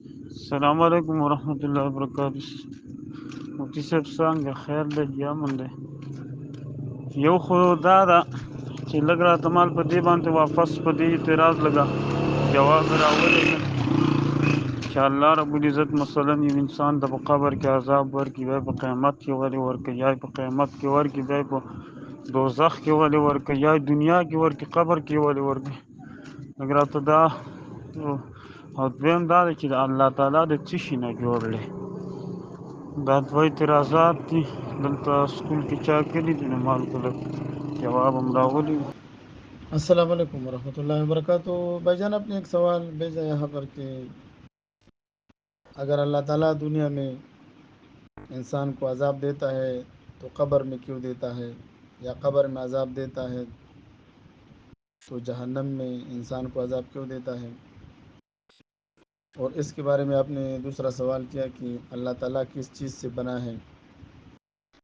السلام علیکم ورحمۃ اللہ وبرکاتہ. مفتی صاحب څنګه خیر دی یا من دی؟ یو خو دا ده چې لږ راته مال په دې باندې واپس په دې اعتراض لګا جواب راولېږه چې الله رب العزت مثلا یو انسان د په قبر کې عذاب ورکړي، بیا په قیامت کې ولې ورکړي، یا په قیامت کې ورکړي بیا په دوزخ کې ولې ورکړي، یا دنیا کې ورکړي قبر کې ولې ورکړي. لږ راته دا او دویم دا دی چې د الله تعالی د څه شي نه جوړ دی. دا دوه اعتراضات دي دلته سکول کې چا کړي دي، نو مال کو لږ جواب هم راغلی. السلام علیکم ورحمۃ اللہ وبرکاتہ. بھائی جان آپ نے ایک سوال بھیجا یہاں پر کہ اگر اللہ تعالیٰ دنیا میں انسان کو عذاب دیتا ہے تو قبر میں کیوں دیتا ہے، یا قبر میں عذاب دیتا ہے تو جہنم میں انسان کو عذاب کیوں دیتا ہے. اور اس کے بارے میں آپ نے دوسرا سوال کیا کہ اللہ تعالیٰ کس چیز سے بنا ہے.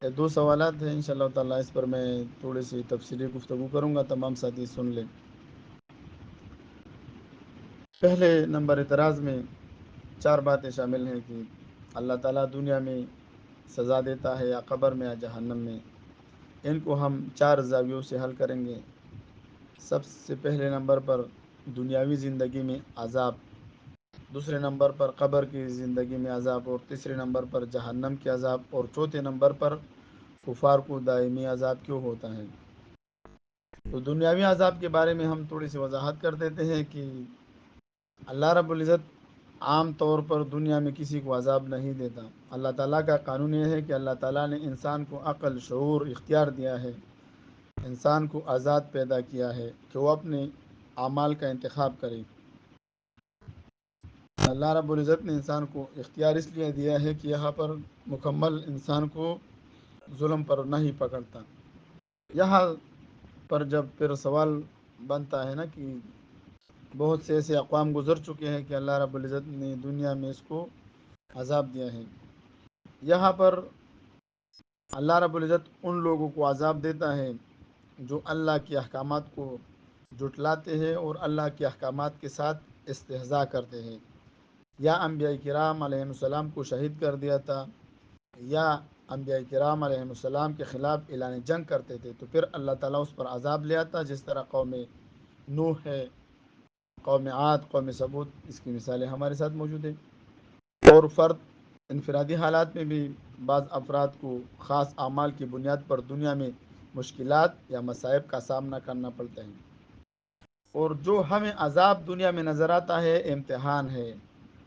یہ دو سوالات ہیں، انشاءاللہ تعالیٰ اس پر میں تھوڑی سی تفصیلی گفتگو کروں گا، تمام ساتھی سن لیں. پہلے نمبر اعتراض میں 4 باتیں شامل ہیں کہ اللہ تعالیٰ دنیا میں سزا دیتا ہے یا قبر میں یا جہنم میں. ان کو ہم 4 زاویوں سے حل کریں گے. سب سے پہلے نمبر پر دنیاوی زندگی میں عذاب، دوسرے نمبر پر قبر کی زندگی میں عذاب، اور تیسرے نمبر پر جہنم کے عذاب، اور چوتھے نمبر پر کفار کو دائمی عذاب کیوں ہوتا ہے. تو دنیاوی عذاب کے بارے میں ہم تھوڑی سی وضاحت کر دیتے ہیں کہ اللہ رب العزت عام طور پر دنیا میں کسی کو عذاب نہیں دیتا. اللہ تعالیٰ کا قانون یہ ہے کہ اللہ تعالیٰ نے انسان کو عقل، شعور، اختیار دیا ہے، انسان کو آزاد پیدا کیا ہے کہ وہ اپنے اعمال کا انتخاب کرے. اللہ رب العزت نے انسان کو اختیار اس لیے دیا ہے کہ یہاں پر مکمل انسان کو ظلم پر نہیں پکڑتا. یہاں پر جب پھر سوال بنتا ہے نا کہ بہت سے ایسے اقوام گزر چکے ہیں کہ اللہ رب العزت نے دنیا میں اس کو عذاب دیا ہے. یہاں پر اللہ رب العزت ان لوگوں کو عذاب دیتا ہے جو اللہ کے احکامات کو جھٹلاتے ہیں اور اللہ کے احکامات کے ساتھ استہزاء کرتے ہیں. یا انبیاء کرام علیہ السلام کو شہید کر دیا تھا، یا انبیاء کرام علیہ السلام کے خلاف اعلان جنگ کرتے تھے، تو پھر اللہ تعالیٰ اس پر عذاب لے آتا، جس طرح قوم نوح ہے، قوم عاد، قوم ثمود، اس کی مثالیں ہمارے ساتھ موجود ہیں. اور فرد انفرادی حالات میں بھی بعض افراد کو خاص اعمال کی بنیاد پر دنیا میں مشکلات یا مصائب کا سامنا کرنا پڑتا ہے. اور جو ہمیں عذاب دنیا میں نظر آتا ہے امتحان ہے.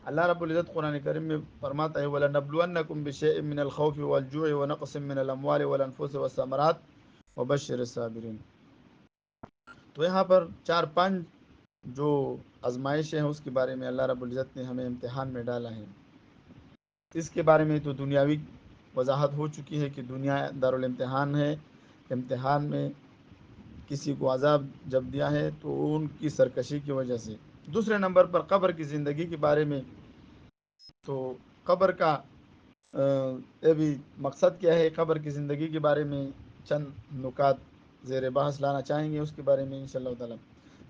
اللہ رب العزت قرآن کریم میں فرماتا ہے وَلَنَبْلُوَنَّكُمْ بِشَيْءٍ مِّنَ الْخَوْفِ وَالْجُوعِ وَنَقْصٍ مِّنَ الْأَمْوَالِ وَالْأَنفُسِ وَالثَّمَرَاتِ وَبَشِّرِ الصَّابِرِينَ. تو یہاں پر 4-5 جو آزمائش ہیں اس کے بارے میں اللہ رب العزت نے ہمیں امتحان میں ڈالا ہے. اس کے بارے میں تو دنیاوی وضاحت ہو چکی ہے کہ دنیا دارالامتحان ہے. امتحان میں کسی کو عذاب جب دیا ہے تو ان کی سرکشی کی وجہ سے. دوسرے نمبر پر قبر کی زندگی کے بارے میں، تو قبر کا یہ بھی مقصد کیا ہے، قبر کی زندگی کے بارے میں چند نکات زیر بحث لانا چاہیں گے. اس کے بارے میں انشاءاللہ تعالی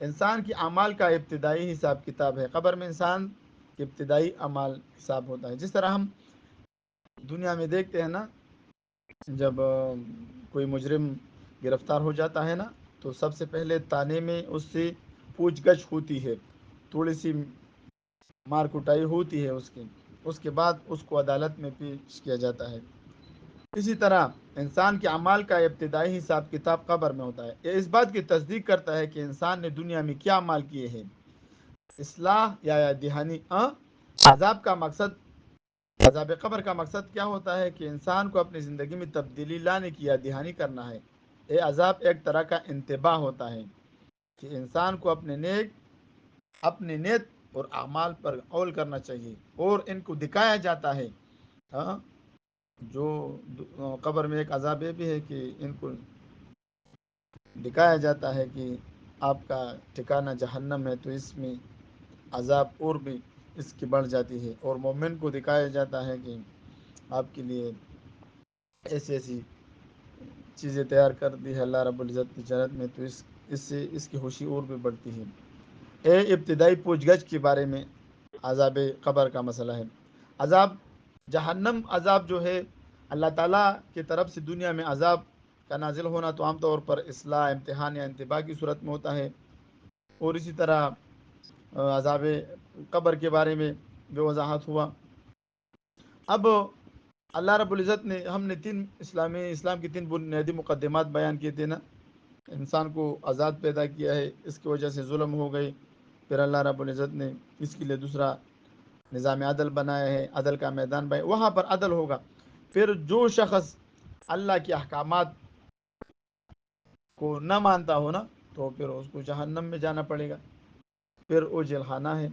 انسان کی اعمال کا ابتدائی حساب کتاب ہے. قبر میں انسان کے ابتدائی اعمال حساب ہوتا ہے. جس طرح ہم دنیا میں دیکھتے ہیں نا، جب کوئی مجرم گرفتار ہو جاتا ہے نا، تو سب سے پہلے تانے میں اس سے پوچھ گچھ ہوتی ہے، تھوڑی سی مار کٹائی ہوتی ہے اس کے بعد اس کو عدالت میں پیش کیا جاتا ہے. اسی طرح انسان کے اعمال کا ابتدائی حساب کتاب قبر میں ہوتا ہے. یہ اس بات کی تصدیق کرتا ہے کہ انسان نے دنیا میں کیا اعمال کیے ہیں. اصلاح یا دہانی. عذاب کا مقصد، عذاب قبر کا مقصد کیا ہوتا ہے کہ انسان کو اپنی زندگی میں تبدیلی لانے کی یا دہانی کرنا ہے. یہ عذاب ایک طرح کا انتباہ ہوتا ہے کہ انسان کو اپنے نیت اور اعمال پر عمل کرنا چاہیے، اور ان کو دکھایا جاتا ہے. جو قبر میں ایک عذاب یہ بھی ہے کہ ان کو دکھایا جاتا ہے کہ آپ کا ٹھکانہ جہنم ہے، تو اس میں عذاب اور بھی اس کی بڑھ جاتی ہے. اور مومن کو دکھایا جاتا ہے کہ آپ کے لیے ایسی ایسی چیزیں تیار کر دی ہے اللہ رب العزت کی جنت میں، تو اس سے اس کی خوشی اور بھی بڑھتی ہے. ابتدائی پوچھ گچھ کے بارے میں عذاب قبر کا مسئلہ ہے۔ عذاب جہنم، عذاب جو ہے اللہ تعالیٰ کی طرف سے دنیا میں عذاب کا نازل ہونا تو عام طور پر اصلاح، امتحان یا انتباہ کی صورت میں ہوتا ہے، اور اسی طرح عذاب قبر کے بارے میں بے وضاحت ہوا۔ اب اللہ رب العزت نے ہم نے اسلام کی 3 بنیادی مقدمات بیان کیے تھے نا۔ انسان کو آزاد پیدا کیا ہے، اس کی وجہ سے ظلم ہو گئی، پھر اللہ رب العزت نے اس کے لیے دوسرا نظام عدل بنایا ہے، عدل کا میدان بنایا، وہاں پر عدل ہوگا۔ پھر جو شخص اللہ کے احکامات کو نہ مانتا ہو نا، تو پھر اس کو جہنم میں جانا پڑے گا، پھر وہ جیل خانہ ہے۔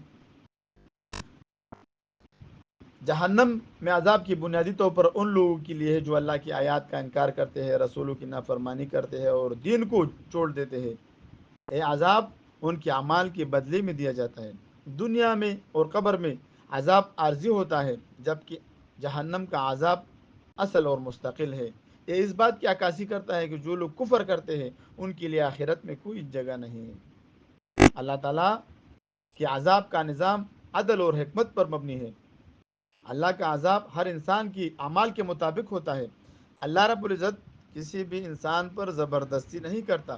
جہنم میں عذاب کی بنیادی طور پر ان لوگوں کے لیے ہے جو اللہ کی آیات کا انکار کرتے ہیں، رسولوں کی نافرمانی کرتے ہیں اور دین کو چھوڑ دیتے ہیں۔ یہ عذاب ان کے اعمال کے بدلے میں دیا جاتا ہے۔ دنیا میں اور قبر میں عذاب عارضی ہوتا ہے، جبکہ جہنم کا عذاب اصل اور مستقل ہے۔ یہ اس بات کی عکاسی کرتا ہے کہ جو لوگ کفر کرتے ہیں ان کے لیے آخرت میں کوئی جگہ نہیں ہے۔ اللہ تعالیٰ کے عذاب کا نظام عدل اور حکمت پر مبنی ہے۔ اللہ کا عذاب ہر انسان کی اعمال کے مطابق ہوتا ہے۔ اللہ رب العزت کسی بھی انسان پر زبردستی نہیں کرتا۔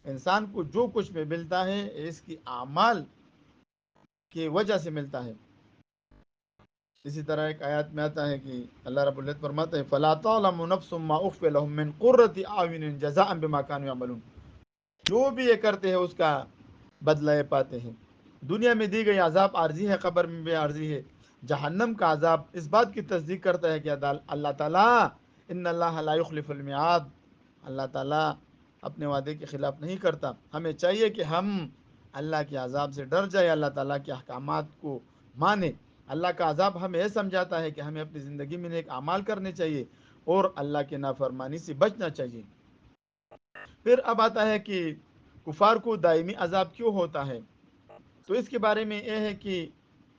انسان کو جو کچھ بھی ملتا ہے اس کی اعمال کی وجہ سے ملتا ہے۔ اسی طرح ایک آیات میں آتا ہے کہ اللہ رب العزت فرماتے ہیں فَلَا تَعْلَمُ نَفْسٌ مَّا أُخْفِيَ لَهُم مِّن قُرَّةِ أَعْيُنٍ جَزَاءً بِمَا كَانُوا يَعْمَلُونَ۔ جو بھی یہ کرتے ہیں اس کا بدلہ یہ پاتے ہیں۔ دنیا میں دی گئی عذاب عارضی ہے، قبر میں بھی عارضی ہے۔ جہنم کا عذاب اس بات کی تصدیق کرتا ہے کہ اللہ تعالیٰ ان اللہ لا یخلف المیعاد، اللہ تعالیٰ اپنے وعدے کے خلاف نہیں کرتا۔ ہمیں چاہیے کہ ہم اللہ کے عذاب سے ڈر جائے، اللہ تعالیٰ کے احکامات کو مانیں۔ اللہ کا عذاب ہمیں یہ سمجھاتا ہے کہ ہمیں اپنی زندگی میں نیک اعمال کرنے چاہیے اور اللہ کے نافرمانی سے بچنا چاہیے۔ پھر اب آتا ہے کہ کفار کو دائمی عذاب کیوں ہوتا ہے؟ تو اس کے بارے میں یہ ہے کہ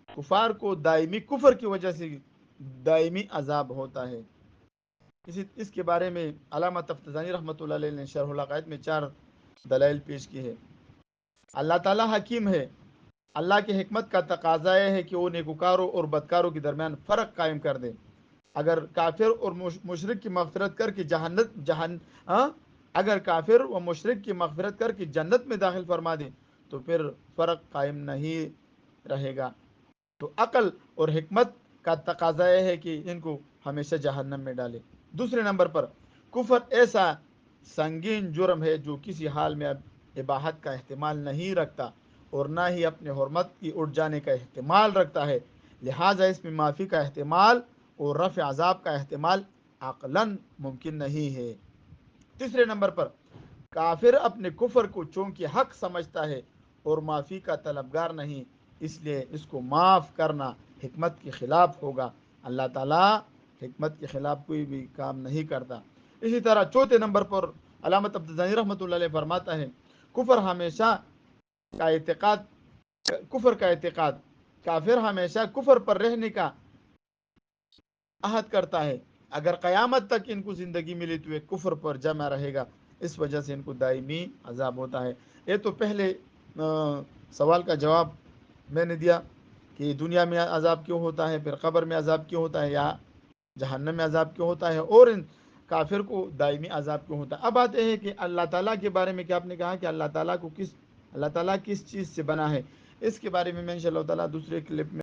کفار کو دائمی کفر کی وجہ سے دائمی عذاب ہوتا ہے۔ اس کے بارے میں علامہ تفتزانی رحمۃ اللہ علیہ نے شرح العقائد میں 4 دلائل پیش کی ہے۔ اللہ تعالیٰ حکیم ہے۔ اللہ کی حکمت کا تقاضا یہ ہے کہ وہ نیکوکاروں اور بدکاروں کے درمیان فرق قائم کر دے۔ اگر کافر اور مشرک کی مغفرت کر کے اگر کافر و مشرک کی مغفرت کر کے جنت میں داخل فرما دے تو پھر فرق قائم نہیں رہے گا۔ تو عقل اور حکمت کا تقاضا یہ ہے کہ ان کو ہمیشہ جہنم میں ڈالے۔ دوسرے نمبر پر کفر ایسا سنگین جرم ہے جو کسی حال میں اباحت کا احتمال نہیں رکھتا اور نہ ہی اپنے حرمت کی اٹھ جانے کا احتمال رکھتا ہے، لہٰذا اس میں معافی کا احتمال اور رفع عذاب کا احتمال عقلاً ممکن نہیں ہے۔ تیسرے نمبر پر کافر اپنے کفر کو چونکہ حق سمجھتا ہے اور معافی کا طلبگار نہیں، اس لیے اس کو معاف کرنا حکمت کے خلاف ہوگا۔ اللہ تعالیٰ حکمت کے خلاف کوئی بھی کام نہیں کرتا۔ اسی طرح چوتھے نمبر پر علامہ تفتزانی رحمۃ اللہ علیہ فرماتا ہے کفر کا اعتقاد کافر ہمیشہ کفر پر رہنے کا عہد کرتا ہے۔ اگر قیامت تک ان کو زندگی ملی تو یہ کفر پر جمع رہے گا، اس وجہ سے ان کو دائمی عذاب ہوتا ہے۔ یہ تو پہلے سوال کا جواب میں نے دیا کہ دنیا میں عذاب کیوں ہوتا ہے، پھر قبر میں عذاب کیوں ہوتا ہے، یا جہنم میں عذاب کیوں ہوتا ہے، اور ان کافر کو دائمی عذاب کیوں ہوتا ہے۔ اب آتے ہیں کہ اللہ تعالیٰ کے بارے میں کہ آپ نے کہا کہ اللہ تعالیٰ کس چیز سے بنا ہے، اس کے بارے میں ان شاء اللہ تعالیٰ دوسرے کلپ میں